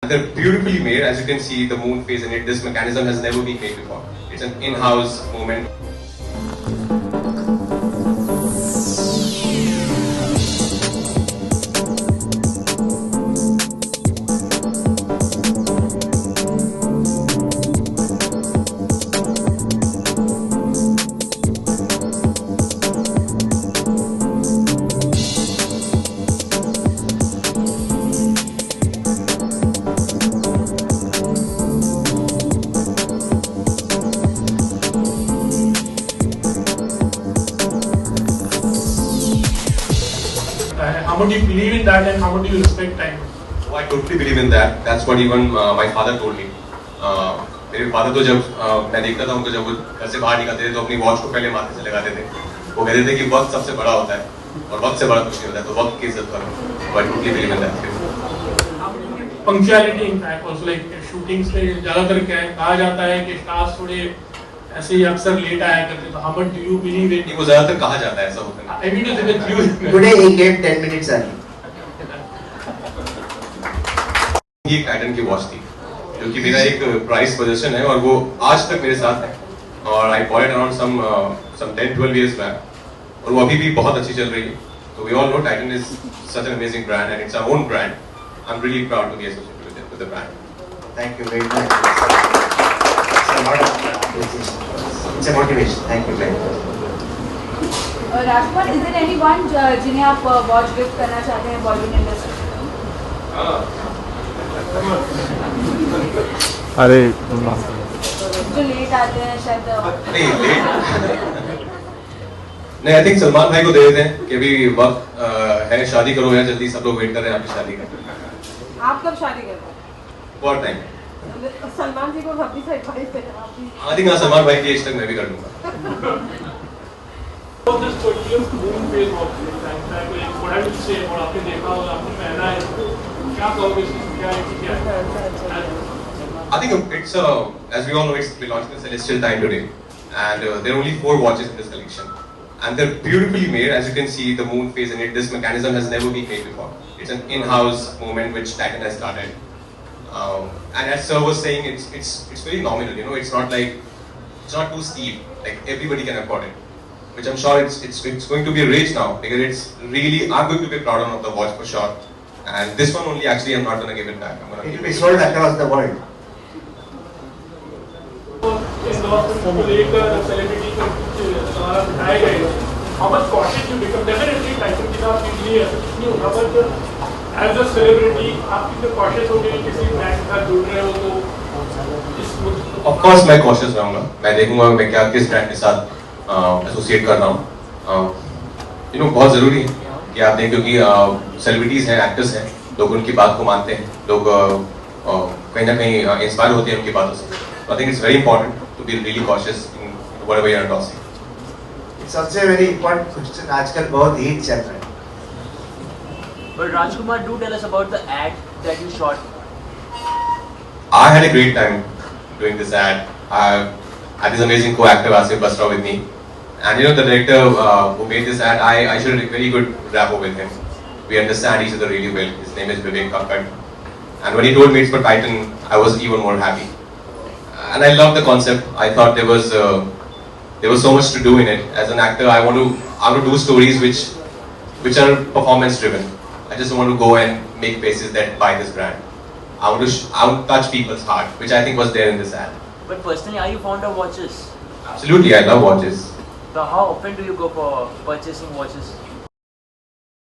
They're beautifully made. As you can see, the moon phase in it, this mechanism has never been made before. It's an in-house movement. How much do you believe in that and how much do you respect time? Oh, I totally believe in that. That's what even my father told me. मेरे father तो जब मैं देखता था उनको जब वो घर से बाहर निकलते थे तो अपनी वॉच को पहले माथे से लगाते थे. वो कहते थे कि वक्त सबसे बड़ा होता है और वक्त से बड़ा कुछ नहीं होता है, तो वक्त की इज्जत करो. I totally believe in that. Punctuality in fact also like shootings में ज़्यादातर क्या है कहा जाता है कि stars थोड़े ऐसे ही अक्सर लेट आया करते, तो how much do you believe in? वो ज़्यादातर कहा जाता है ऐसा होता है. I mean to say that you Today he came 10 minutes early. ये टाइटन की वॉच थी जो कि मेरा एक प्राइस पोजीशन है और वो आज तक मेरे साथ है और I bought it around some 10-12 years back और वो अभी भी बहुत अच्छी चल रही है. तो we all know Titan is such an amazing brand and it's our own brand. I am really proud to be associated with the brand. Thank you very much. It's a lot of appreciation. It's a motivation. Thank you very much. Rajkumar, is there anyone जिन्हें आप watch gift करना चाहते हैं Bollywood industry में? अरे जो late आते हैं शायद नहीं लेट नहीं, आई थिंक सलमान भाई को दे देते हैं कि अभी वक्त है, शादी करो या जल्दी, सब लोग वेट कर रहे हैं आपकी शादी का. आप कब शादी कर रहे हैं? बहुत टाइम. सलमान जी को अभी से एडवाइस दे रहा हूं. आई थिंक सलमान भाई की एज तक मैं भी कर लूंगा. this particular moon phase of what I would say और आपने देखा होगा आपने पहना है, क्या कहोगे इसकी क्या है? I think it's as we all know, it's we launched in the Celestial time today, and there are only 4 watches in this collection, and they're beautifully made. As you can see, the moon phase in it, this mechanism has never been made before. It's an in-house movement which Titan has started, and as Sir was saying, it's very nominal. You know, it's not too steep. Like everybody can afford it, which I'm sure it's going to be a rage now because it's really, I'm going to be proud of the watch for sure. And this one only, actually, I'm not going to give it back. I'm going to It give will be it sold across the world. Celebrity को हमारा दिखाए गए, how much cautious you become. Definitely Titan के साथ easily ऐसा कुछ नहीं होगा, but as a celebrity आप कितने cautious हो गए किसी ब्रांड के साथ जुड़ रहे हो तो Of course मैं cautious रहूँगा. मैं देखूँगा मैं क्या किस ब्रांड के साथ एसोसिएट कर रहा हूँ. You know, बहुत ज़रूरी है कि आप देखें क्योंकि सेलिब्रिटीज़ हैं, एक्टर्स हैं, लोग उनकी बात को मानते हैं, लोग कहीं ना कहीं इंस्पायर होते हैं उनकी बातों से. I think it's very important to be really cautious in whatever you're endorsing. It's also a very important question. आजकल बहुत हीट चल रहा है. But Rajkumar, do tell us about the ad that you shot. I had a great time doing this ad. I had this amazing co-actor Asif Basra with me, and you know the director who made this ad, I shared a very good rapport with him. We understand each other really well. His name is Vivek Kakkad, and when he told me it's for Titan, I was even more happy. And I love the concept. I thought there was so much to do in it. As an actor, I want to do stories which are performance driven. I just want to go and make faces that buy this brand. I want to touch people's heart, which I think was there in this ad. But personally, are you fond of watches? Absolutely, I love watches. So how often do you go for purchasing watches?